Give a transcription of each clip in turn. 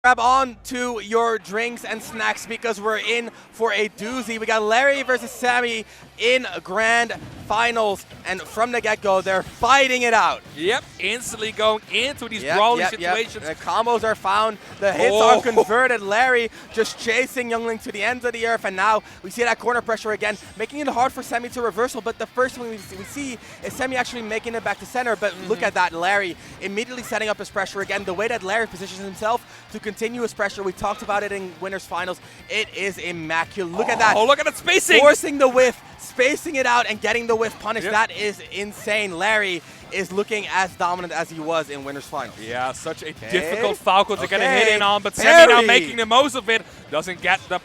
Grab on to your drinks and snacks because we're in for a doozy. We got Larry versus Sammy in grand finals, and from the get-go, they're fighting it out. Yep, instantly going into these brawling situations. The combos are found, the hits are converted. Larry just chasing Youngling to the ends of the earth, and now we see that corner pressure again, making it hard for Sammy to reversal. But the first thing we see is Sammy actually making it back to center. But look at that, Larry immediately setting up his pressure again. The way that Larry positions himself to continuous pressure, we talked about it in winners finals, it is immaculate. Look at that. Oh, look at that spacing. Forcing the whiff, spacing it out, and getting the whiff punish. That is insane. Larry is looking as dominant as he was in winners finals. Yeah, such a difficult Falco to get a hit in on, but Sammy now making the most of it. Doesn't get the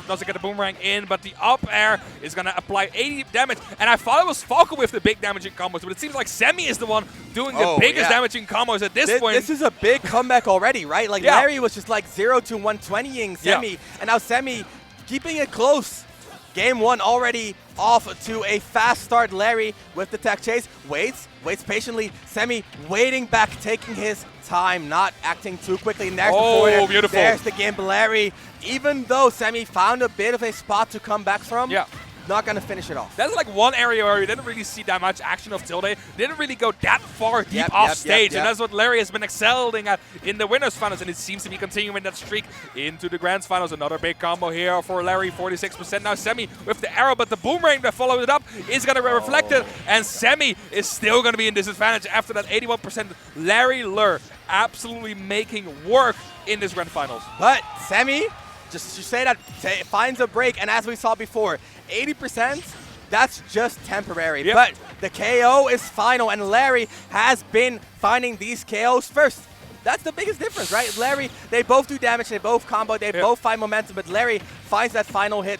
doesn't get the boomerang in, but the up air is going to apply 80 damage. And I thought it was Falco with the big damaging combos, but it seems like Sammy is the one doing the biggest damaging combos at this point. This is a big comeback already, right? Like Larry was just like 0 to 120ing Sammy, and now Sammy keeping it close. Game one already off to a fast start. Larry with the tech chase, waits patiently. Sammy waiting back, taking his time, not acting too quickly. And there's the forward. Beautiful. There's the game. Larry, even though Sammy found a bit of a spot to come back from, not going to finish it off. That's like one area where we didn't really see that much action of Tilde. Didn't really go that far deep off stage. And that's what Larry has been excelling at in the winners finals. And it seems to be continuing that streak into the grands finals. Another big combo here for Larry, 46%. Now Sammy with the arrow, but the boomerang that followed it up is going to be reflected. And Sammy is still going to be in disadvantage after that 81%. Larry Lurr absolutely making work in this grand finals. But Sammy, just to say that, finds a break. And as we saw before, 80%, that's just temporary. But the KO is final, and Larry has been finding these KOs first. That's the biggest difference, right? Larry, they both do damage, they both combo, they both find momentum, but Larry finds that final hit.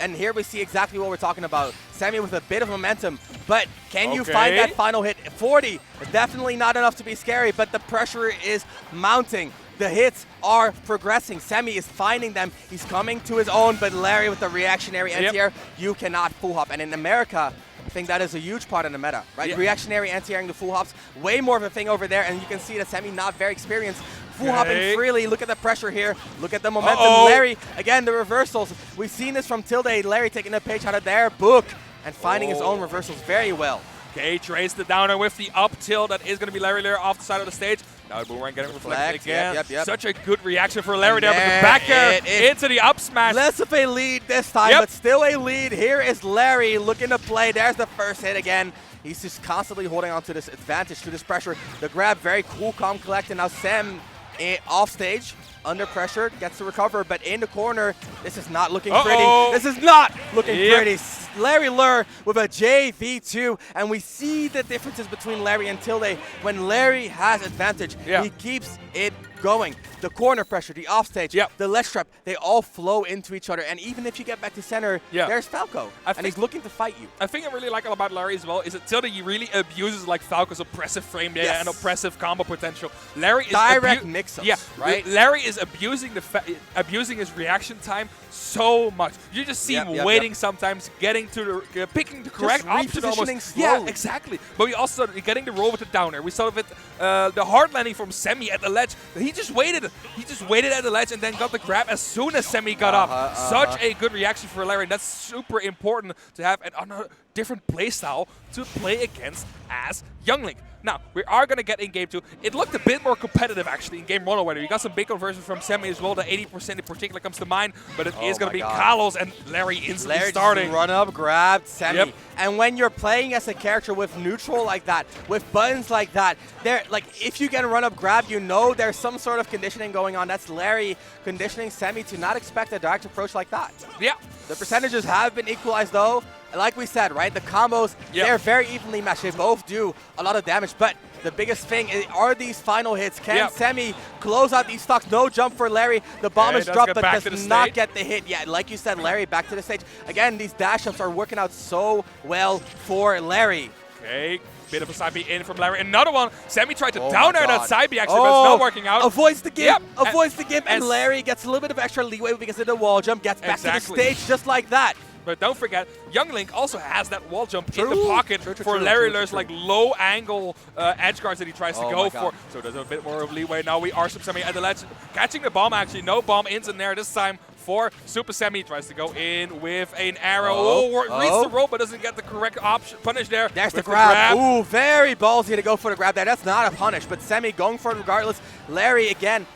And here we see exactly what we're talking about. Sammy with a bit of momentum, but can you find that final hit? 40, definitely not enough to be scary, but the pressure is mounting. The hits are progressing. Sammy is finding them. He's coming to his own, but Larry with the reactionary anti-air, you cannot full hop. And in America, I think that is a huge part of the meta, right? Reactionary anti-airing the full hops, way more of a thing over there, and you can see that Sammy not very experienced. Full hopping freely. Look at the pressure here. Look at the momentum. Larry, again, the reversals. We've seen this from Tilde. Larry taking a page out of their book and finding his own reversals very well. Okay, trace the downer with the up tilt. That is going to be Larry Lurr off the side of the stage. Now the boomerang getting reflected again. Such a good reaction for Larry there, but the back air into the up smash. Less of a lead this time, but still a lead. Here is Larry looking to play. There's the first hit again. He's just constantly holding on to this advantage, to this pressure. The grab, very cool, calm, collect, and now Sam off stage, under pressure, gets to recover, but in the corner, this is not looking pretty. This is not looking pretty. Larry Lurr with a JV2, and we see the differences between Larry and Tilde. When Larry has advantage, he keeps it going. The corner pressure, the offstage, the ledge trap, they all flow into each other. And even if you get back to center, there's Falco, and he's looking to fight you. I think I really like about Larry as well is that Tilde really abuses like Falco's oppressive frame data and oppressive combo potential. Larry is direct mix-ups, right? Larry is abusing his reaction time so much. You just see him waiting sometimes, getting to the picking the correct option almost. Yeah, exactly. But we also getting the roll with the downer. We saw with the hard landing from Sammy at the ledge. He just waited. He just waited at the ledge and then got the grab as soon as Sammy got up. Such a good reaction for Larry. And that's super important to have a different playstyle to play against as Youngling. Now, we are going to get in game 2. It looked a bit more competitive, actually, in game 1 already. You got some big conversions from Sammy as well. The 80% in particular comes to mind, but it is going to be Carlos and Larry instantly starting. Run up, grabbed Sammy. And when you're playing as a character with neutral like that, with buttons like that, if you get a run up grab, you know there's some sort of conditioning going on. That's Larry conditioning Sammy to not expect a direct approach like that. Yeah. The percentages have been equalized though. Like we said, right, the combos, they're very evenly matched. They both do a lot of damage, but the biggest thing are these final hits. Can Sammy close out these stocks? No jump for Larry. The bomb is dropped, but does not get the hit. Yeah, like you said, Larry back to the stage. Again, these dash ups are working out so well for Larry. Okay, bit of a side B in from Larry. Another one. Sammy tried to down air that side B actually, but it's not working out. Avoids the gimp. Avoids the gimp, and Larry gets a little bit of extra leeway because of the wall jump. Gets back to the stage just like that. But don't forget, Young Link also has that wall jump in the pocket for Larry Lurr's like low angle edge guards that he tries to go for. So there's a bit more of leeway. Now we are Supahsemmie at the ledge, catching the bomb actually. No bomb ins in there this time for Supahsemmie. Tries to go in with an arrow. Reads the rope but doesn't get the correct option. Punish there. There's the grab. Ooh, very ballsy to go for the grab there. That's not a punish, but Semmie going for it regardless. Larry again,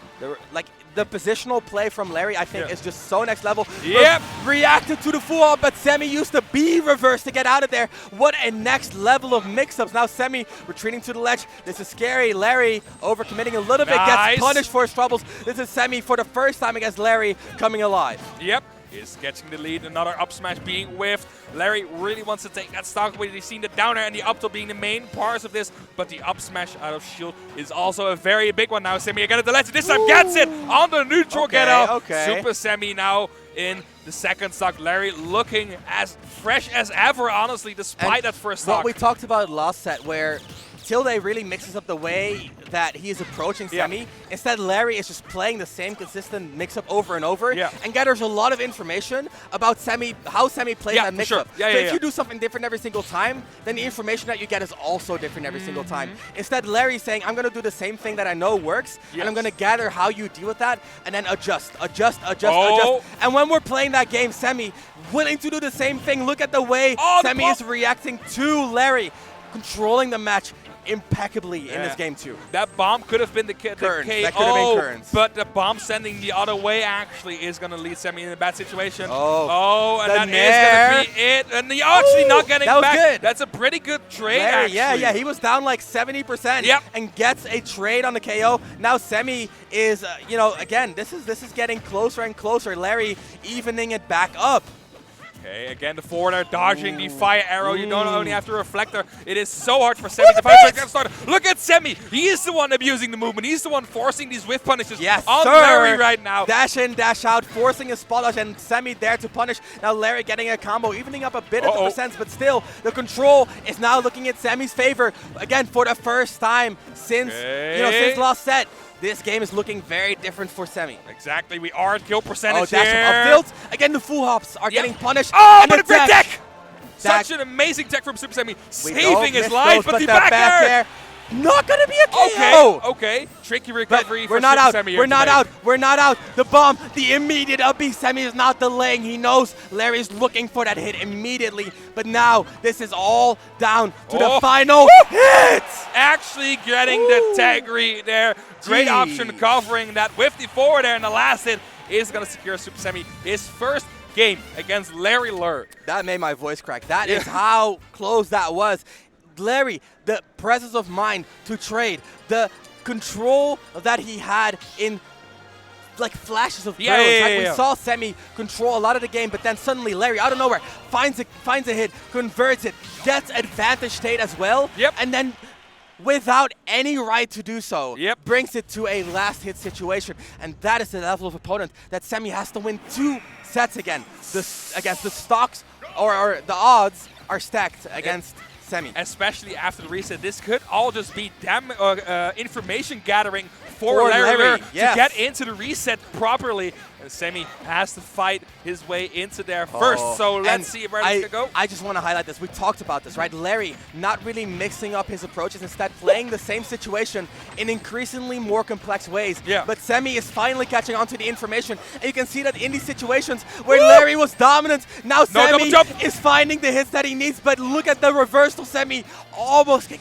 the positional play from Larry, I think, is just so next level. Yep. Reacted to the full up, but Semmie used the B reverse to get out of there. What a next level of mix-ups. Now Semmie retreating to the ledge. This is scary. Larry overcommitting a little bit, gets punished for his troubles. This is Semmie for the first time against Larry coming alive. Yep. Is catching the lead. Another up smash being whiffed. Larry really wants to take that stock. We've seen the downer and the up tilt being the main parts of this, but the up smash out of shield is also a very big one. Now Semmie again at the ledge. This time gets it on the neutral get out. Supahsemmie now in the second stock. Larry looking as fresh as ever, honestly, despite that first stock. What we talked about last set, where Tilde really mixes up the way that he is approaching Semmie. Instead, Larry is just playing the same consistent mix-up over and over and gathers a lot of information about Semmie, how Semmie plays that mix-up. So if you do something different every single time, then the information that you get is also different every single time. Instead, Larry's saying, I'm going to do the same thing that I know works, and I'm going to gather how you deal with that, and then adjust. And when we're playing that game, Semmie willing to do the same thing. Look at the way Semmie is reacting to Larry, controlling the match impeccably in this game too. That bomb could have been the KO, but the bomb sending the other way actually is going to lead Semmie in a bad situation. And that is going to be it. And he actually not getting back. Good. That's a pretty good trade, actually. Yeah, he was down like 70% and gets a trade on the KO. Now Semmie is, again, this is getting closer and closer. Larry evening it back up. Okay, again, the forwarder dodging the fire arrow. You don't only have to reflector. It is so hard for Semmie to fight. Look at Semmie. He is the one abusing the movement. He's the one forcing these whiff punishes on Larry right now. Dash in, dash out, forcing a spot dodge, and Semmie there to punish. Now Larry getting a combo, evening up a bit of the percents, but still, the control is now looking at Semmie's favor. Again, for the first time since, since last set. This game is looking very different for Semmie. Exactly. We are at kill percentage dash here. Up tilt. Again, the full hops are getting punished. But a great deck! Such an amazing tech from Supahsemmie, saving his life, but the back air! Not gonna be a KO! Okay. Tricky recovery for Supahsemmie. We're not out. The bomb, the immediate up B. Semmie is not delaying. He knows Larry's looking for that hit immediately. But now, this is all down to the final hit! Actually getting the tag read there. Great option covering that with the forward there. And the last hit is going to secure Supahsemmie his first game against Larry Lurr. That made my voice crack. That is how close that was. Larry, the presence of mind to trade, the control that he had in like flashes of brilliance. We saw Semmie control a lot of the game, but then suddenly Larry, out of nowhere, finds a hit, converts it, gets advantage state as well, and then without any right to do so, brings it to a last hit situation. And that is the level of opponent that Semmie has to win 2 sets against the stocks, or the odds are stacked against Semmie. Especially after the reset. This could all just be information gathering for Larry Lurr to get into the reset properly. And Semmie has to fight his way into there first. So let's see where this can go. I just want to highlight this. We talked about this, right? Larry not really mixing up his approaches, instead playing the same situation in increasingly more complex ways. But Semmie is finally catching on to the information. And you can see that in these situations where Larry was dominant, now Semmie is finding the hits that he needs. But look at the reversal. Semmie almost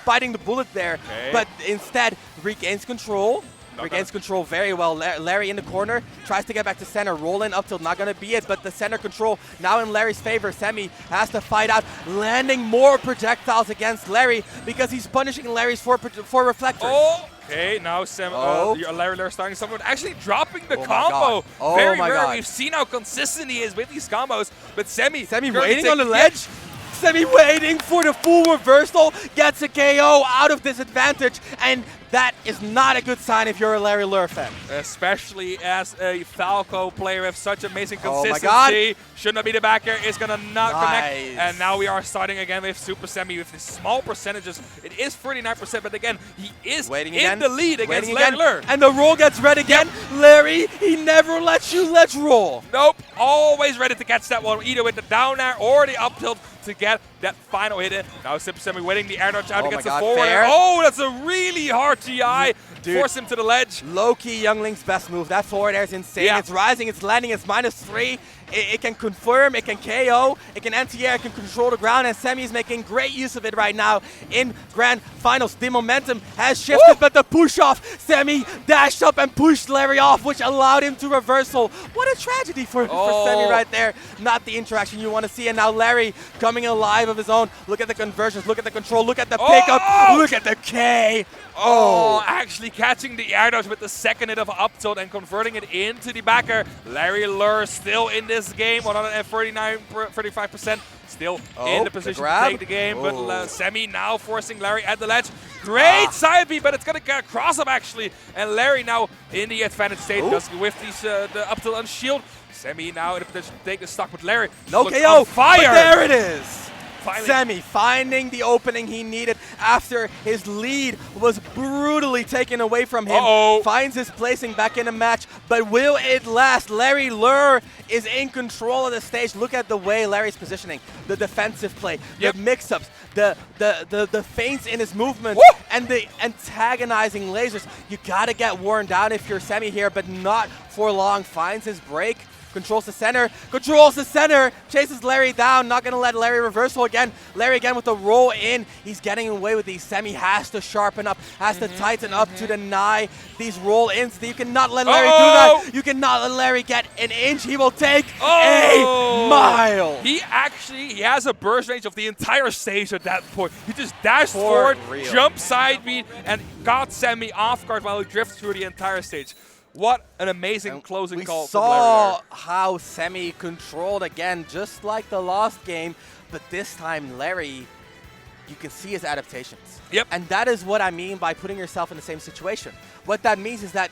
biting the bullet there. But instead regains control. Regains control very well. Larry in the corner, tries to get back to center. Roll in up tilt, not going to be it, but the center control now in Larry's favor. Semmie has to fight out, landing more projectiles against Larry because he's punishing Larry's for reflectors. Okay, now Larry Lurr starting someone actually dropping the combo. Very rare. We've seen how consistent he is with these combos, but Semmie waiting on the ledge. Semmie waiting for the full reversal, gets a KO out of disadvantage, and that is not a good sign if you're a Larry Lurr fan. Especially as a Falco player with such amazing Oh my consistency. Should not be the back air, is gonna not Nice. connect. And now we are starting again with Supahsemmie with the small percentages. It is 39%, but again, he is Waiting in again. the lead against Waiting Larry again. Lurr. And the roll gets read again. Larry, he never lets you let's roll. Nope, always ready to catch that one, either with the down air or the up tilt to get that final hit in. Now Supahsemmie winning the air dodge out Oh against my the God, forward. fair. Oh, that's a really hard GI. Dude. Force him to the ledge. Low-key Youngling's best move. That forward air is insane. Yeah. It's rising, it's landing, it's -3. It can confirm, it can KO, it can anti-air, it can control the ground, and Semi is making great use of it right now in Grand Finals. The momentum has shifted, but the push-off, Semi dashed up and pushed Larry off, which allowed him to reversal. What a tragedy for Semi right there. Not the interaction you want to see, and now Larry coming alive of his own. Look at the conversions, look at the control, look at the pickup, look at the K. Oh, actually catching the air dodge with the second hit of up tilt and converting it into the backer. Larry Lurr still in this game, 35%. Still in the position to take the game, but Semi now forcing Larry at the ledge. Great side B, but it's going to get cross up actually. And Larry now in the advantage state, does with these, the up tilt on shield. Semi now in a position to take the stock with Larry. No Looks KO, on fire. but there it is. Finally. Semi finding the opening he needed after his lead was brutally taken away from him. Finds his placing back in the match, but will it last? Larry Lurr is in control of the stage. Look at the way Larry's positioning, the defensive play, the mix-ups, the feints in his movements, and the antagonizing lasers. You gotta get worn down if you're Semi here, but not for long. Finds his break. Controls the center, chases Larry down, not gonna let Larry reversal again. Larry again with the roll in, he's getting away with these. Semi has to sharpen up, has to tighten up to deny these roll-ins. You cannot let Larry do that. You cannot let Larry get an inch. He will take a mile. He has a burst range of the entire stage at that point. He just dashed forward, jumped side beat, and got Semi off guard while he drifted through the entire stage. What an amazing closing call. We saw how Semi controlled again, just like the last game, but this time Larry, you can see his adaptations. Yep. And that is what I mean by putting yourself in the same situation. What that means is that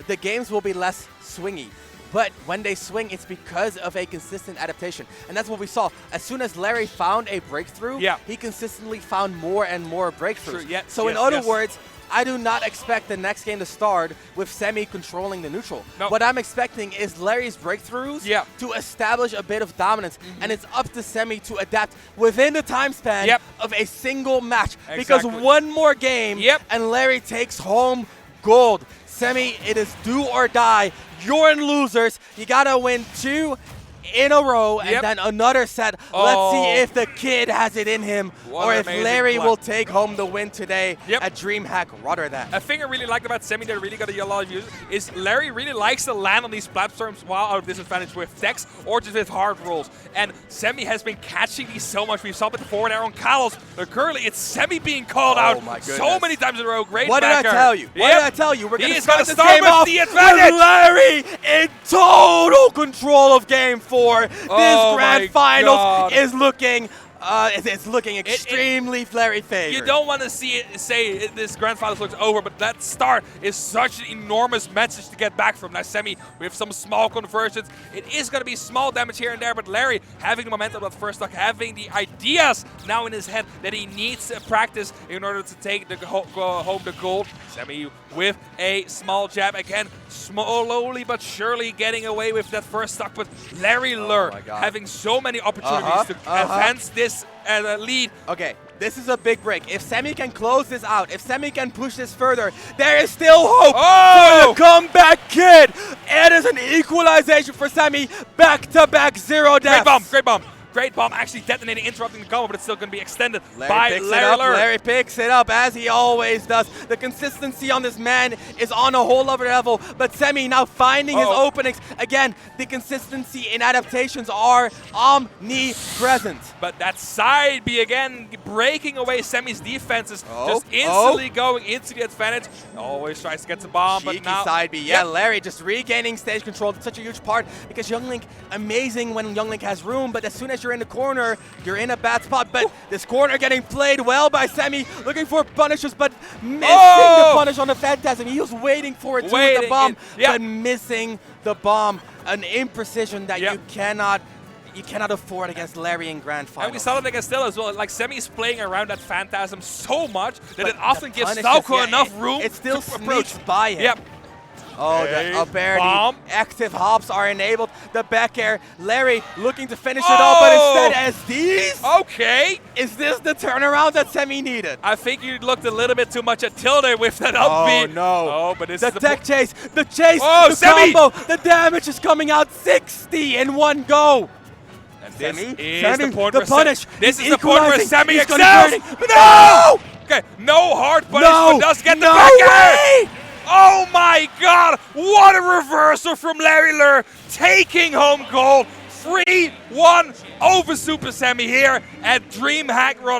the games will be less swingy. But when they swing, it's because of a consistent adaptation. And that's what we saw. As soon as Larry found a breakthrough, he consistently found more and more breakthroughs. So in other words, I do not expect the next game to start with Semi controlling the neutral. What I'm expecting is Larry's breakthroughs to establish a bit of dominance, and it's up to Semi to adapt within the time span of a single match. Because one more game, and Larry takes home gold. Semi, it is do or die. You're in losers. You gotta win 2 in a row, and then another set. Let's see if the kid has it in him, or if Larry will take home the win today at DreamHack Rotterdam. A thing I really liked about Semi that really got a lot of views is Larry really likes to land on these platforms while out of disadvantage with decks or just with hard rolls. And Semi has been catching these so much. We saw it with the forward air on Carlos, but currently it's Semi being called out so many times in a row. Great What did I tell you? What did I tell you? We're going to start this game off the advantage. with Larry in total control of game 4. This Grand Finals is looking it's looking extremely Larry favored. You don't want to say this Grand Finals looks over, but that start is such an enormous message to get back from. Now Semi with some small conversions. It is going to be small damage here and there, but Larry having the momentum of the first stock, having the ideas now in his head that he needs to practice in order to take the home the gold. Semi with a small jab again, slowly but surely getting away with that first stock, but Larry Lurr having so many opportunities to advance this lead. Okay, this is a big break. If Semi can close this out, if Semi can push this further, there is still hope for the comeback kid. It is an equalization for Semi. Back-to-back 0 deaths. Great bomb. Great bomb actually detonating, interrupting the combo, but it's still going to be extended by Larry Lurr. Larry picks it up as he always does. The consistency on this man is on a whole other level, but Semi now finding his openings. Again, the consistency in adaptations are omnipresent. But that side B again, breaking away Semi's defenses, just instantly going into the advantage. Always tries to get the bomb, but now... side B, Larry just regaining stage control. It's such a huge part because Youngling, amazing when Youngling has room, but as soon as because you're in the corner, you're in a bad spot. But this corner getting played well by Semi, looking for punishes, but missing the punish on the Phantasm. He was waiting for it with the bomb, but missing the bomb. An imprecision that you cannot afford against Larry in Grand Final. And we saw it against Still as well. Like, Semi is playing around that Phantasm so much that it often gives Falco enough room it still to approach. sneaks by him. Yep. Oh, the Alberti active hops are enabled. The back air. Larry looking to finish it off, but instead SDs. Okay. Is this the turnaround that Semi needed? I think you looked a little bit too much at Tilde with that upbeat. Oh, no. Oh, but this the is tech chase. The chase. Oh, the Semi. combo. The damage is coming out 60 in one go. And Semi, this is the point where punish. This is the point where Semi excels. No! Okay, no hard punish, but does get the no back way! air. Oh my god, what a reversal from Larry Lurr, taking home gold. 3-1 over Supahsemmie here at DreamHack Rotterdam.